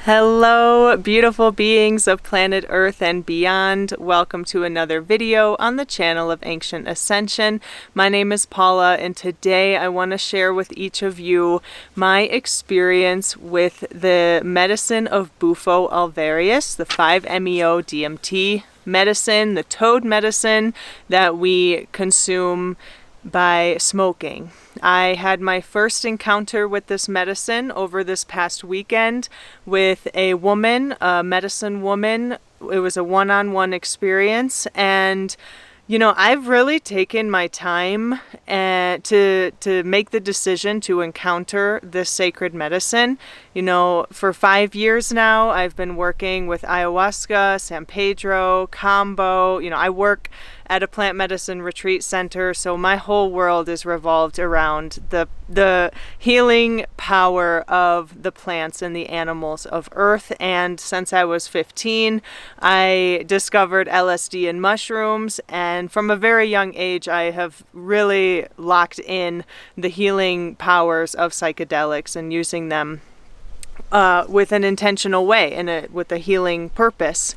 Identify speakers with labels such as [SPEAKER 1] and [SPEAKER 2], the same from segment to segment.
[SPEAKER 1] Hello, beautiful beings of planet Earth and beyond. Welcome to another video on the channel of Ancient Ascension. My name is Paula, and today I want to share with each of you my experience with the medicine of Bufo alvarius, the 5-MeO-DMT medicine, the toad medicine that we consume by smoking. I had my first encounter with this medicine over this past weekend with a woman, a medicine woman. It was a one-on-one experience, and I've really taken my time to make the decision to encounter this sacred medicine. For 5 years now, I've been working with ayahuasca, San Pedro, Kambo. I work at a plant medicine retreat center, so my whole world is revolved around the healing power of the plants and the animals of Earth. And since I was 15, I discovered LSD and mushrooms, and from a very young age, I have really locked in the healing powers of psychedelics and using them with an intentional way and with a healing purpose.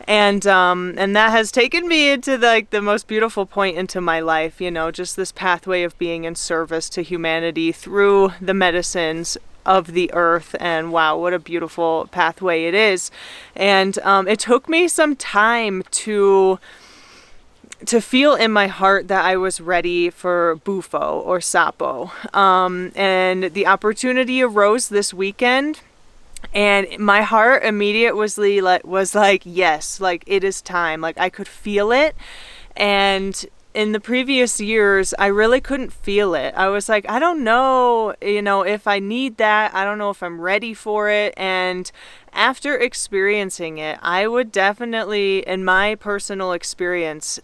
[SPEAKER 1] And that has taken me into the most beautiful point into my life, just this pathway of being in service to humanity through the medicines of the earth. And wow, what a beautiful pathway it is. And it took me some time to feel in my heart that I was ready for Bufo or Sapo. And the opportunity arose this weekend. And my heart immediately was like, yes, it is time. I could feel it. And in the previous years, I really couldn't feel it. I was like, I don't know, if I need that. I don't know if I'm ready for it. And after experiencing it, I would definitely, in my personal experience,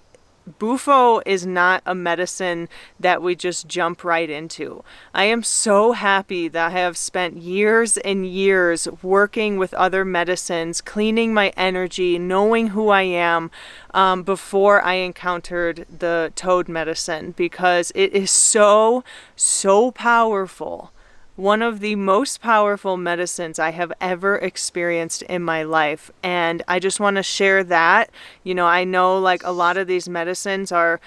[SPEAKER 1] Bufo is not a medicine that we just jump right into. I am so happy that I have spent years and years working with other medicines, cleaning my energy, knowing who I am, before I encountered the toad medicine, because it is so powerful. One of the most powerful medicines I have ever experienced in my life. And I just want to share that. I know a lot of these medicines are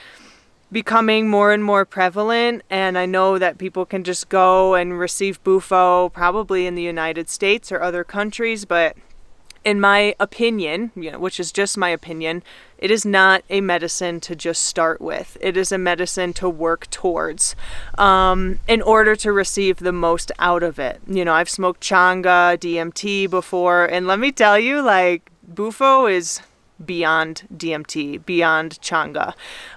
[SPEAKER 1] becoming more and more prevalent, and I know that people can just go and receive Bufo probably in the United States or other countries, but in my opinion, which is just my opinion, it is not a medicine to just start with. It is a medicine to work towards in order to receive the most out of it. I've smoked changa, DMT before, and let me tell you, Bufo is beyond DMT, beyond changa.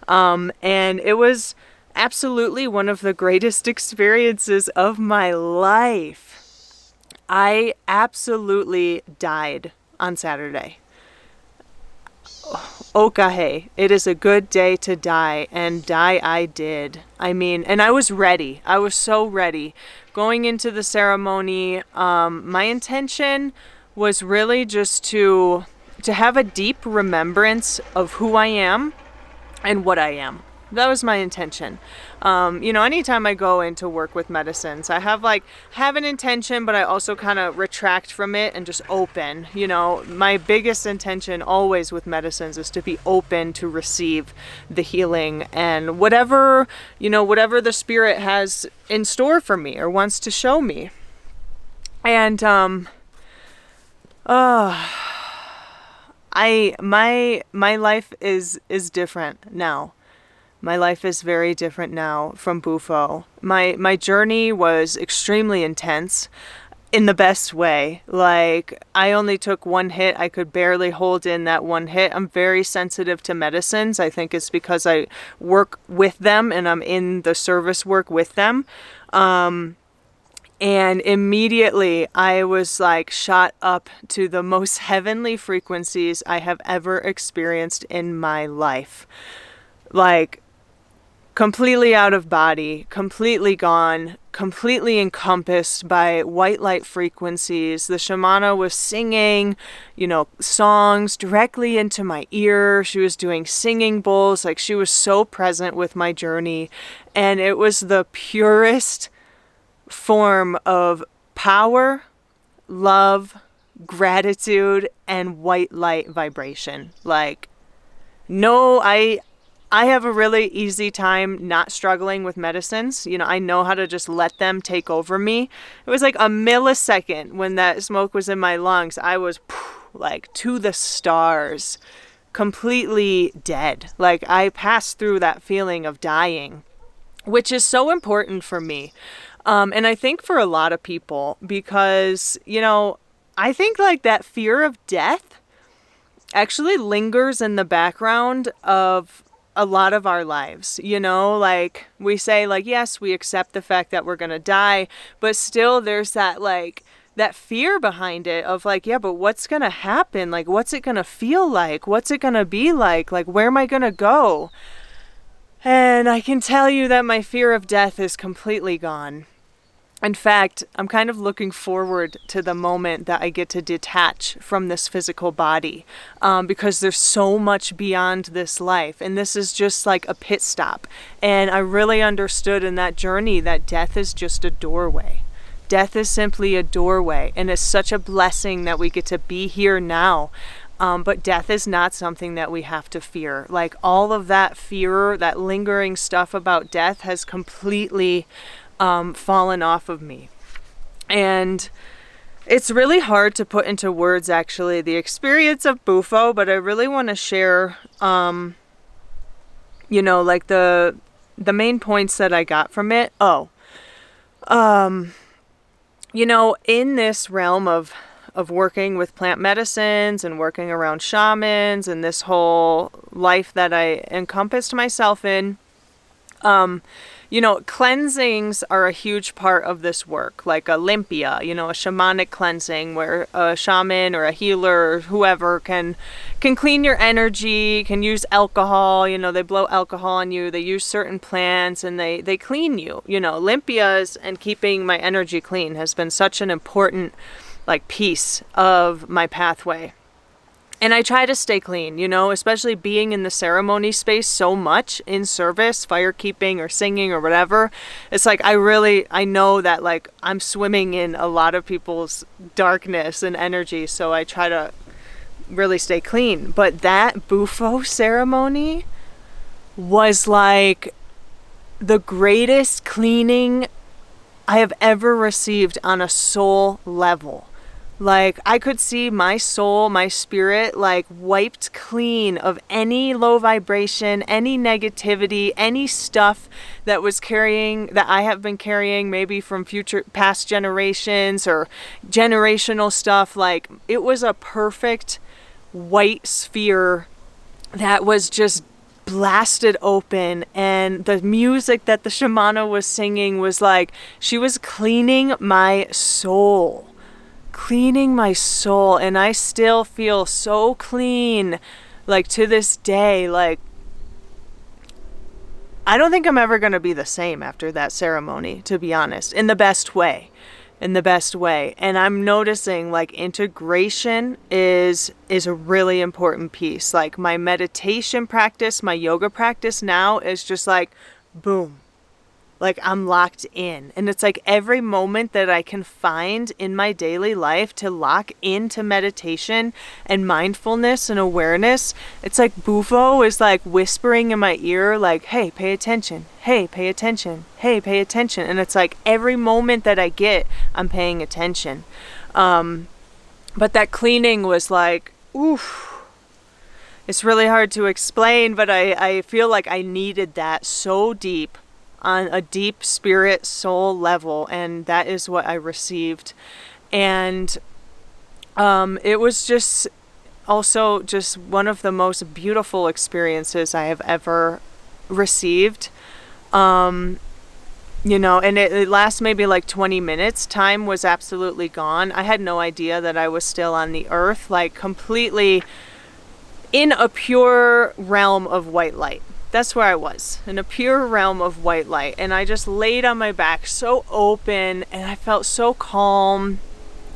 [SPEAKER 1] And it was absolutely one of the greatest experiences of my life. I absolutely died on Saturday. Okahe, it is a good day to die, and die I did. And I was ready. I was so ready. Going into the ceremony, my intention was really just to have a deep remembrance of who I am and what I am. That was my intention. Anytime I go in to work with medicines, I have an intention, but I also kind of retract from it and just open. My biggest intention always with medicines is to be open to receive the healing and whatever the spirit has in store for me or wants to show me. And my life is different now. My life is very different now from Bufo. My journey was extremely intense in the best way. I only took one hit. I could barely hold in that one hit. I'm very sensitive to medicines. I think it's because I work with them and I'm in the service work with them. And immediately I was shot up to the most heavenly frequencies I have ever experienced in my life. Completely out of body, completely gone, completely encompassed by white light frequencies. The shamana was singing, songs directly into my ear. She was doing singing bowls. She was so present with my journey. And it was the purest form of power, love, gratitude, and white light vibration. Like, no, I have a really easy time not struggling with medicines. You know, I know how to just let them take over me. It was like a millisecond when that smoke was in my lungs. I was like to the stars, completely dead. Like, I passed through that feeling of dying, which is so important for me. And I think for a lot of people, because, you know, I think like that fear of death actually lingers in the background of a lot of our lives. You know, like we say like, yes, we accept the fact that we're going to die, but still there's that like that fear behind it of like, yeah, but what's going to happen? Like, what's it going to feel like? What's it going to be like? Like, where am I going to go? And I can tell you that my fear of death is completely gone. In fact, I'm kind of looking forward to the moment that I get to detach from this physical body, because there's so much beyond this life. And this is just like a pit stop. And I really understood in that journey that death is just a doorway. Death is simply a doorway. And it's such a blessing that we get to be here now. But death is not something that we have to fear. Like, all of that fear, that lingering stuff about death has completely fallen off of me. And it's really hard to put into words, actually, the experience of Bufo, but I really want to share, you know, like the main points that I got from it. You know, in this realm of working with plant medicines and working around shamans and this whole life that I encompassed myself in, you know, cleansings are a huge part of this work, like a limpia, you know, a shamanic cleansing where a shaman or a healer or whoever can clean your energy, can use alcohol, you know, they blow alcohol on you, they use certain plants and they clean you. You know, limpias and keeping my energy clean has been such an important like piece of my pathway. And I try to stay clean, you know, especially being in the ceremony space so much in service, firekeeping or singing or whatever. It's like I know that like I'm swimming in a lot of people's darkness and energy. So I try to really stay clean. But that Bufo ceremony was like the greatest cleaning I have ever received on a soul level. Like, I could see my soul, my spirit, like wiped clean of any low vibration, any negativity, any stuff that was carrying, that I have been carrying maybe from past generations or generational stuff. Like, it was a perfect white sphere that was just blasted open, and the music that the shamana was singing was like, she was cleaning my soul. And I still feel so clean, like to this day. Like, I don't think I'm ever going to be the same after that ceremony, to be honest, in the best way. And I'm noticing like integration is a really important piece. Like, my meditation practice, my yoga practice now is just like, boom. Like, I'm locked in. And it's like every moment that I can find in my daily life to lock into meditation and mindfulness and awareness, it's like Bufo is like whispering in my ear, like, hey, pay attention. Hey, pay attention. Hey, pay attention. And it's like every moment that I get, I'm paying attention. But that cleaning was like, oof. It's really hard to explain, but I feel like I needed that so deep, on a deep spirit soul level, and that is what I received. And it was just also just one of the most beautiful experiences I have ever received. You know, and it lasts maybe like 20 minutes. Time was absolutely gone. I had no idea that I was still on the earth, like completely in a pure realm of white light. That's where I was, in a pure realm of white light. And I just laid on my back so open, and I felt so calm.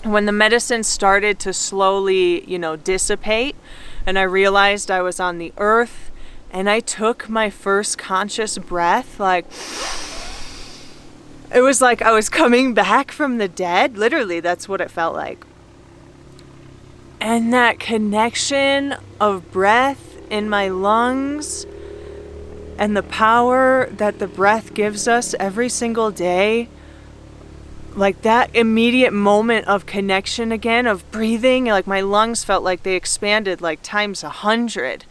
[SPEAKER 1] When the medicine started to slowly, you know, dissipate, and I realized I was on the earth, and I took my first conscious breath, like, it was like I was coming back from the dead. Literally, that's what it felt like. And that connection of breath in my lungs and the power that the breath gives us every single day, like that immediate moment of connection again, of breathing, like my lungs felt like they expanded like times 100.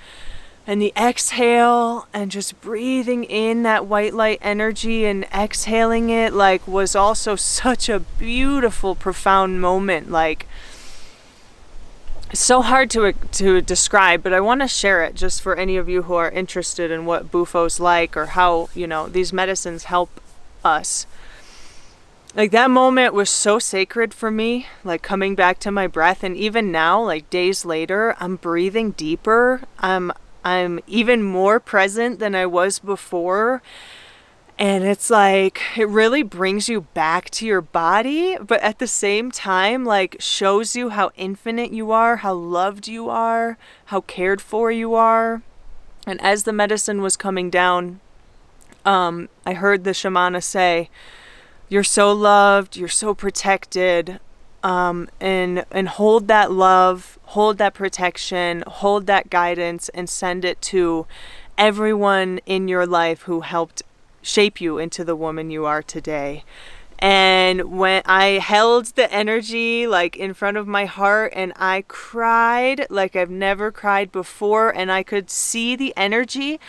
[SPEAKER 1] And the exhale and just breathing in that white light energy and exhaling it, like, was also such a beautiful, profound moment. Like, so hard to describe, but I want to share it just for any of you who are interested in what Bufo's like, or how, you know, these medicines help us. Like, that moment was so sacred for me, like coming back to my breath. And even now, like days later, I'm breathing deeper. I'm even more present than I was before. And it's like, it really brings you back to your body, but at the same time, like, shows you how infinite you are, how loved you are, how cared for you are. And as the medicine was coming down, I heard the shamana say, "You're so loved, you're so protected." And hold that love, hold that protection, hold that guidance, and send it to everyone in your life who helped shape you into the woman you are today. And when I held the energy like in front of my heart, and I cried like I've never cried before, and I could see the energy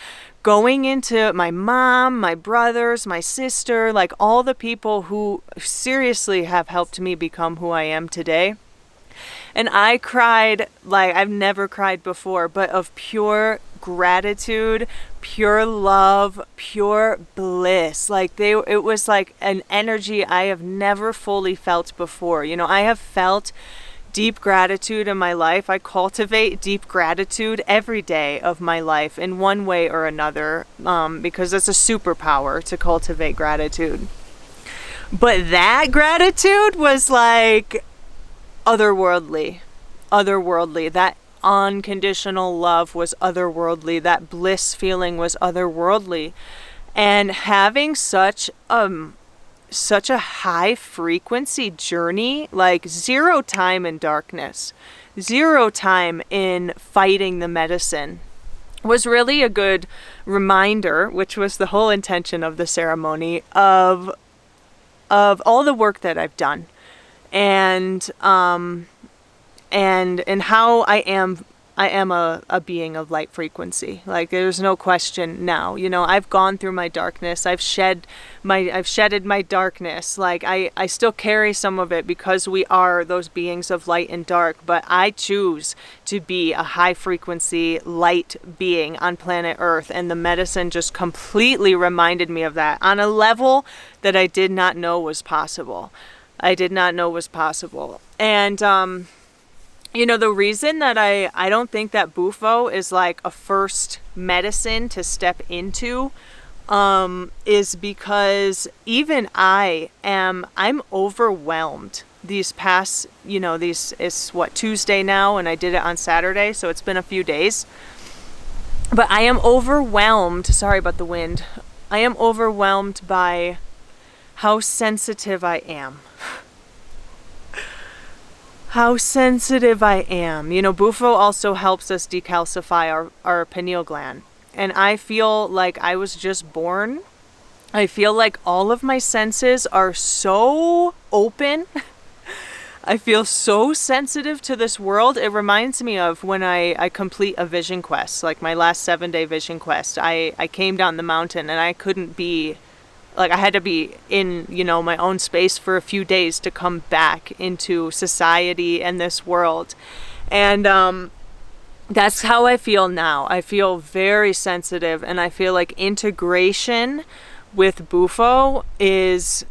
[SPEAKER 1] going into my mom, my brothers, my sister, like all the people who seriously have helped me become who I am today. And I cried like I've never cried before, but of pure gratitude, pure love, pure bliss. Like it was like an energy I have never fully felt before. You know, I have felt deep gratitude in my life. I cultivate deep gratitude every day of my life in one way or another, because it's a superpower to cultivate gratitude. But that gratitude was like otherworldly. That unconditional love was otherworldly. That bliss feeling was otherworldly. And having such a high frequency journey, like zero time in darkness, zero time in fighting the medicine, was really a good reminder, which was the whole intention of the ceremony, of all the work that I've done, and how I am a being of light frequency. Like, there's no question now. You know, I've gone through my darkness. I've shedded my darkness. Like, I still carry some of it because we are those beings of light and dark, but I choose to be a high frequency light being on planet Earth. And the medicine just completely reminded me of that on a level that I did not know was possible. And, you know, the reason that I don't think that Bufo is like a first medicine to step into, is because even I'm overwhelmed these past, you know, it's Tuesday now, and I did it on Saturday, so it's been a few days. But I am overwhelmed, sorry about the wind, I am overwhelmed by how sensitive I am. How sensitive I am. You know, Bufo also helps us decalcify our pineal gland. And I feel like I was just born. I feel like all of my senses are so open. I feel so sensitive to this world. It reminds me of when I complete a vision quest, like my last 7-day vision quest. I came down the mountain and I couldn't be, like, I had to be in, you know, my own space for a few days to come back into society and this world. And that's how I feel now. I feel very sensitive, and I feel like integration with Bufo is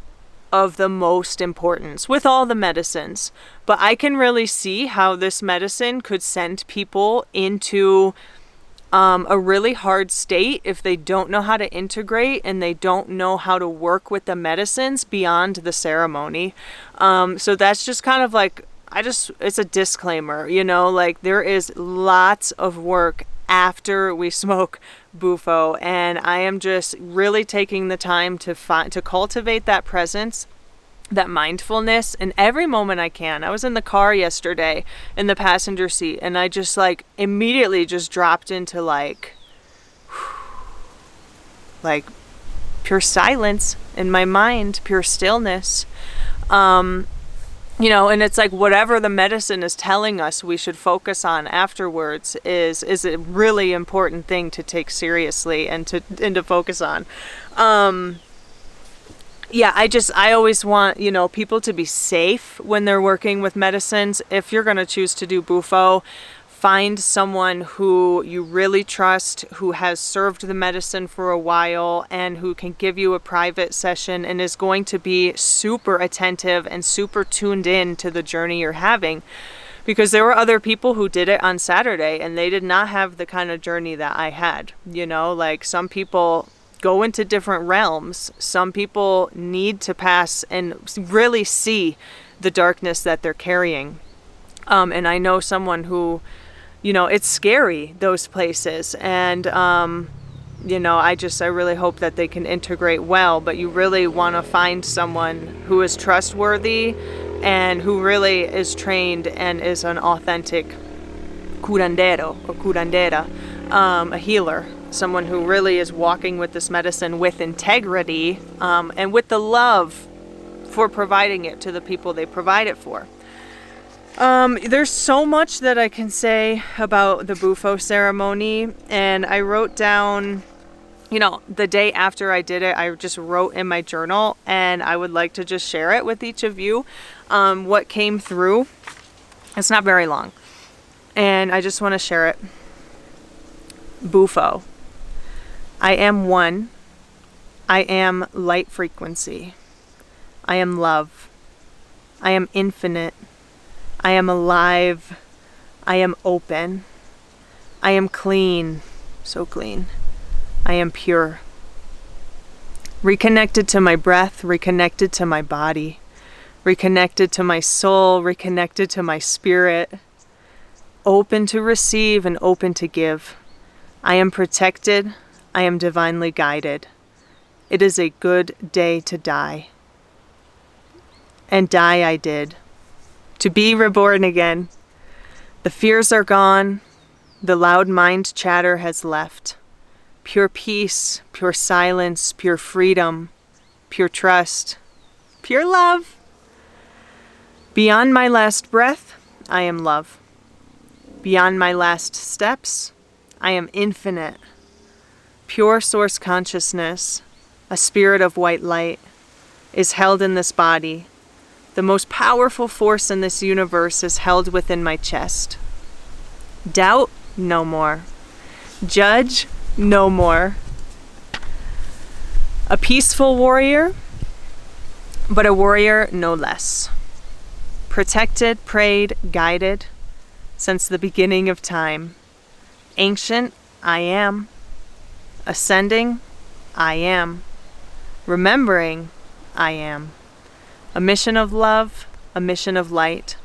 [SPEAKER 1] of the most importance with all the medicines. But I can really see how this medicine could send people into a really hard state if they don't know how to integrate and they don't know how to work with the medicines beyond the ceremony. So that's just kind of like, it's a disclaimer, you know, like there is lots of work after we smoke Bufo, and I am just really taking the time to cultivate that presence that mindfulness in every moment I can. I was in the car yesterday in the passenger seat, and I just like immediately just dropped into like pure silence in my mind, pure stillness. You know, and it's like whatever the medicine is telling us we should focus on afterwards is a really important thing to take seriously and to focus on. Yeah, I always want, you know, people to be safe when they're working with medicines. If you're going to choose to do Bufo, find someone who you really trust, who has served the medicine for a while, and who can give you a private session and is going to be super attentive and super tuned in to the journey you're having. Because there were other people who did it on Saturday and they did not have the kind of journey that I had. You know, like some people go into different realms. Some people need to pass and really see the darkness that they're carrying. And I know someone who, you know, it's scary, those places. And, you know, I really hope that they can integrate well. But you really want to find someone who is trustworthy and who really is trained and is an authentic curandero or curandera, a healer. Someone who really is walking with this medicine with integrity and with the love for providing it to the people they provide it for. There's so much that I can say about the Bufo ceremony, and I wrote down, you know, the day after I did it, I just wrote in my journal, and I would like to just share it with each of you, what came through. It's not very long, and I just want to share it. Bufo. I am one. I am light frequency. I am love. I am infinite. I am alive. I am open. I am clean. So clean. I am pure. Reconnected to my breath, reconnected to my body, reconnected to my soul, reconnected to my spirit. Open to receive and open to give. I am protected. I am divinely guided. It is a good day to die. And die I did. To be reborn again. The fears are gone. The loud mind chatter has left. Pure peace, pure silence, pure freedom, pure trust, pure love. Beyond my last breath, I am love. Beyond my last steps, I am infinite. Pure source consciousness, a spirit of white light, is held in this body. The most powerful force in this universe is held within my chest. Doubt, no more. Judge, no more. A peaceful warrior, but a warrior no less. Protected, prayed, guided, since the beginning of time. Ancient, I am. Ascending, I am. Remembering, I am. A mission of love, a mission of light,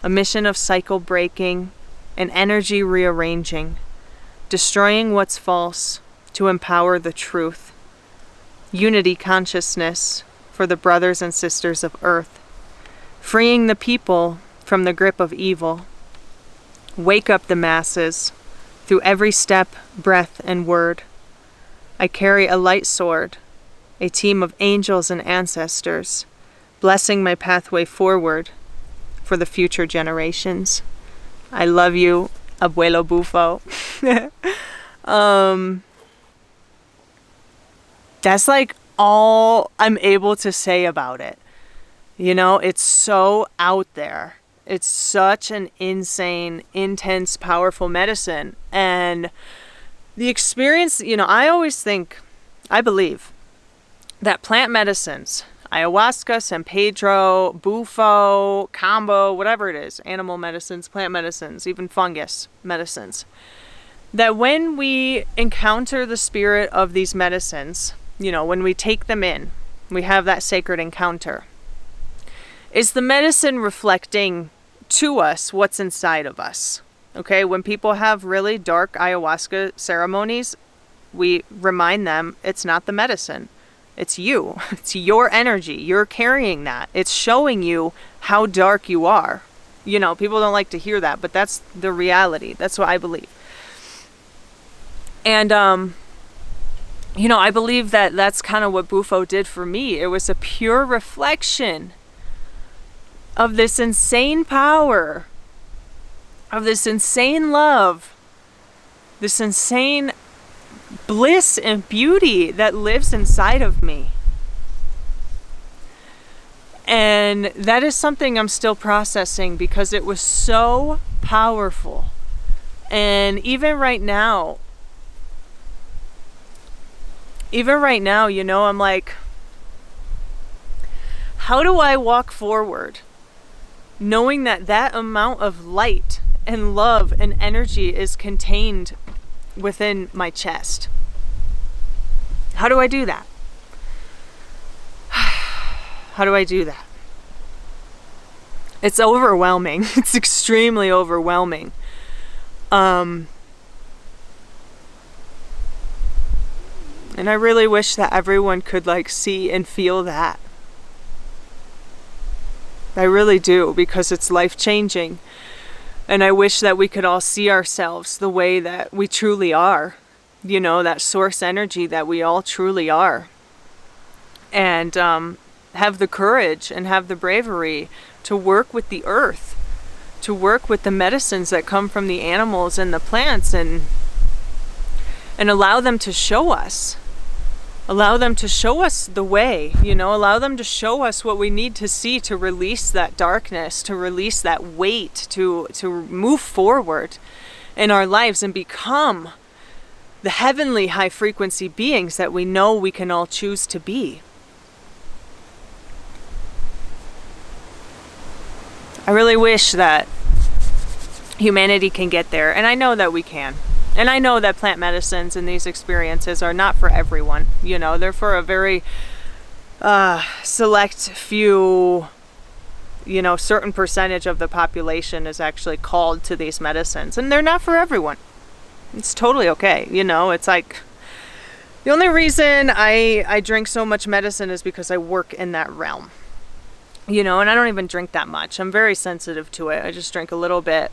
[SPEAKER 1] a mission of cycle breaking, and energy rearranging, destroying what's false to empower the truth. Unity consciousness for the brothers and sisters of Earth, freeing the people from the grip of evil. Wake up the masses through every step, breath, and word. I carry a light sword, a team of angels and ancestors, blessing my pathway forward for the future generations. I love you, Abuelo Bufo. That's like all I'm able to say about it. You know, it's so out there. It's such an insane, intense, powerful medicine. And the experience, you know, I believe that plant medicines, ayahuasca, San Pedro, Bufo, combo, whatever it is, animal medicines, plant medicines, even fungus medicines, that when we encounter the spirit of these medicines, you know, when we take them in, we have that sacred encounter. Is the medicine reflecting to us what's inside of us? Okay, when people have really dark ayahuasca ceremonies, we remind them it's not the medicine. It's you. It's your energy. You're carrying that. It's showing you how dark you are. You know, people don't like to hear that, but that's the reality. That's what I believe. And, you know, I believe that that's kind of what Bufo did for me. It was a pure reflection of this insane power, of this insane love, this insane bliss and beauty that lives inside of me. And that is something I'm still processing, because it was so powerful. And even right now, you know, I'm like, how do I walk forward knowing that that amount of light and love and energy is contained within my chest? How do I do that? How do I do that? It's overwhelming. It's extremely overwhelming. And I really wish that everyone could like see and feel that. I really do, because it's life-changing. And I wish that we could all see ourselves the way that we truly are. You know, that source energy that we all truly are. And have the courage and have the bravery to work with the earth, to work with the medicines that come from the animals and the plants, and allow them to show us. Allow them to show us the way, you know, allow them to show us what we need to see to release that darkness, to release that weight, to move forward in our lives and become the heavenly high frequency beings that we know we can all choose to be. I really wish that humanity can get there, and I know that we can. And I know that plant medicines and these experiences are not for everyone. You know, they're for a very select few, you know, certain percentage of the population is actually called to these medicines. And they're not for everyone. It's totally okay. You know, it's like, the only reason I drink so much medicine is because I work in that realm. You know, and I don't even drink that much. I'm very sensitive to it. I just drink a little bit.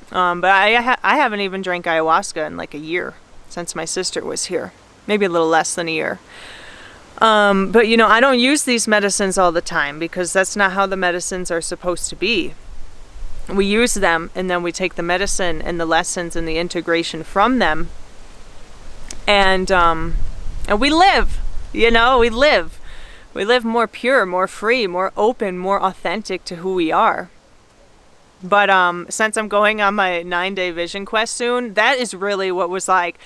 [SPEAKER 1] But I haven't even drank ayahuasca in like a year since my sister was here. Maybe a little less than a year. But, you know, I don't use these medicines all the time, because that's not how the medicines are supposed to be. We use them, and then we take the medicine and the lessons and the integration from them. And we live, you know, we live. We live more pure, more free, more open, more authentic to who we are. But since I'm going on my 9-day vision quest soon, that is really what was like.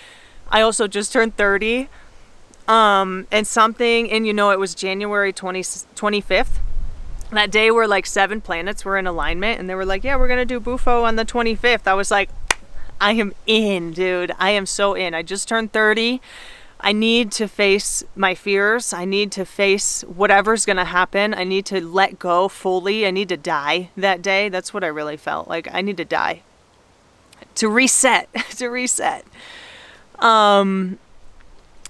[SPEAKER 1] I also just turned 30. And you know, it was January 25th. That day where like 7 planets were in alignment, and they were like, yeah, we're going to do Bufo on the 25th. I was like, I am in, dude. I am so in. I just turned 30. I need to face my fears. I need to face whatever's going to happen. I need to let go fully. I need to die that day. That's what I really felt like. I need to die. To reset. To reset. You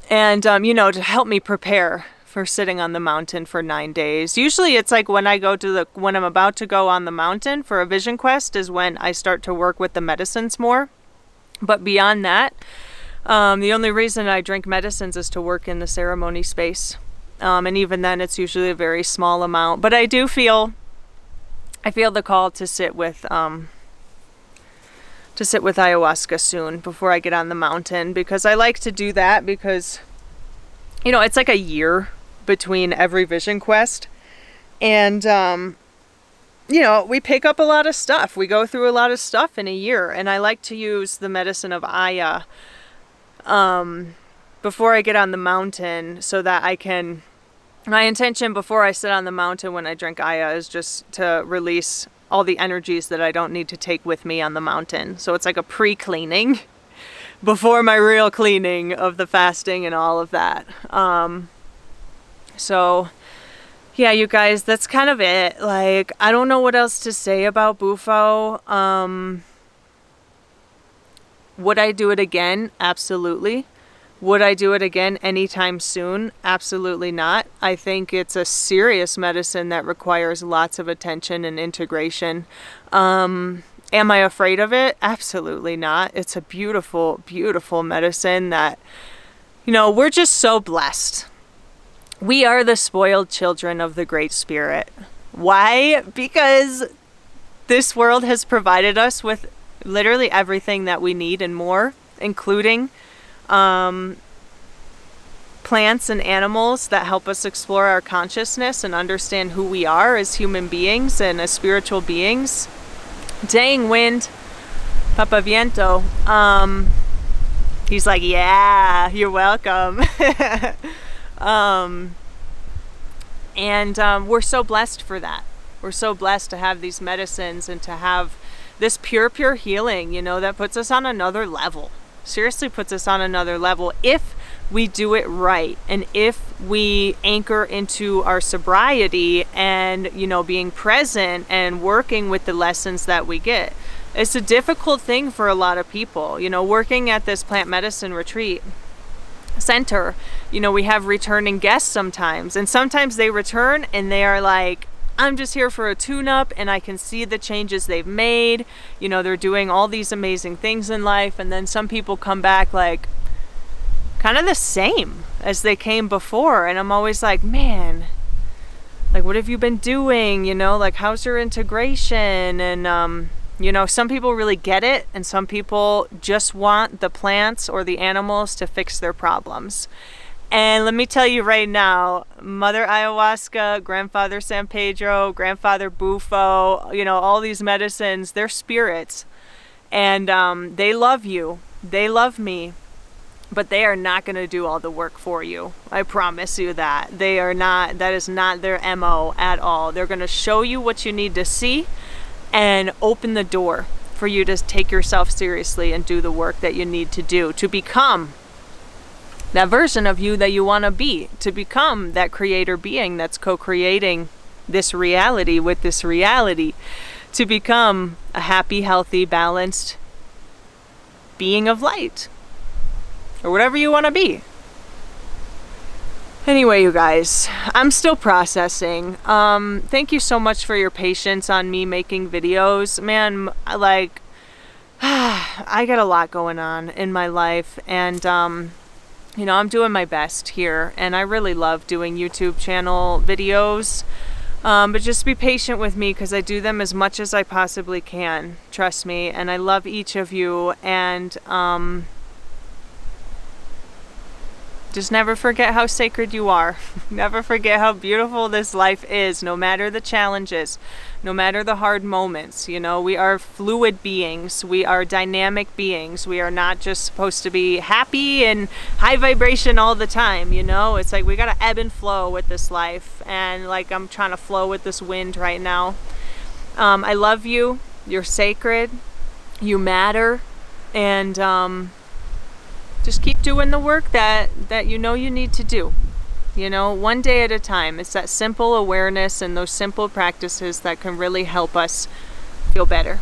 [SPEAKER 1] know, to help me prepare for sitting on the mountain for 9 days. Usually it's like when I'm about to go on the mountain for a vision quest is when I start to work with the medicines more. But beyond that, the only reason I drink medicines is to work in the ceremony space. And even then it's usually a very small amount. But I feel the call to sit with ayahuasca soon before I get on the mountain, because I like to do that because, you know, it's like a year between every vision quest. And, you know, we pick up a lot of stuff. We go through a lot of stuff in a year. And I like to use the medicine of Aya before I get on the mountain, so that my intention before I sit on the mountain when I drink Aya is just to release all the energies that I don't need to take with me on the mountain. So it's like a pre-cleaning before my real cleaning of the fasting and all of that. So yeah, you guys, that's kind of it. Like, I don't know what else to say about Bufo. Would I do it again? Absolutely. Would I do it again anytime soon? Absolutely not. I think it's a serious medicine that requires lots of attention and integration. Am I afraid of it? Absolutely not. It's a beautiful, beautiful medicine that, you know, we're just so blessed. We are the spoiled children of the Great Spirit. Why? Because this world has provided us with literally everything that we need and more, including plants and animals that help us explore our consciousness and understand who we are as human beings and as spiritual beings. Dang wind, Papa Viento. He's like, yeah, you're welcome. We're so blessed for that. We're so blessed to have these medicines and to have this pure healing, you know, that puts us on another level. Seriously puts us on another level if we do it right, and if we anchor into our sobriety and, you know, being present and working with the lessons that we get. It's a difficult thing for a lot of people, you know, working at this plant medicine retreat center. You know, we have returning guests sometimes, and sometimes they return and they are like, I'm just here for a tune-up, and I can see the changes they've made. You know, they're doing all these amazing things in life, and then some people come back like kind of the same as they came before, and I'm always like, man, like, what have you been doing? You know, like, how's your integration? And you know, some people really get it, and some people just want the plants or the animals to fix their problems. And let me tell you right now, Mother Ayahuasca, Grandfather San Pedro, Grandfather Bufo, you know, all these medicines, they're spirits. And they love you. They love me. But they are not going to do all the work for you. I promise you that. They are not, that is not their MO at all. They're going to show you what you need to see and open the door for you to take yourself seriously and do the work that you need to do to become that version of you that you want to be, to become that creator being that's co-creating this reality with this reality, to become a happy, healthy, balanced being of light, or whatever you want to be. Anyway, you guys, I'm still processing. Thank you so much for your patience on me making videos. Man, like, I got a lot going on in my life, and you know, I'm doing my best here, and I really love doing YouTube channel videos. But just be patient with me, because I do them as much as I possibly can. Trust me. And I love each of you. And just never forget how sacred you are. Never forget how beautiful this life is, no matter the challenges, no matter the hard moments. You know, we are fluid beings. We are dynamic beings. We are not just supposed to be happy and high vibration all the time. You know, it's like we got to ebb and flow with this life. And like, I'm trying to flow with this wind right now. I love you. You're sacred. You matter. And just keep doing the work that you know you need to do. You know, one day at a time. It's that simple awareness and those simple practices that can really help us feel better.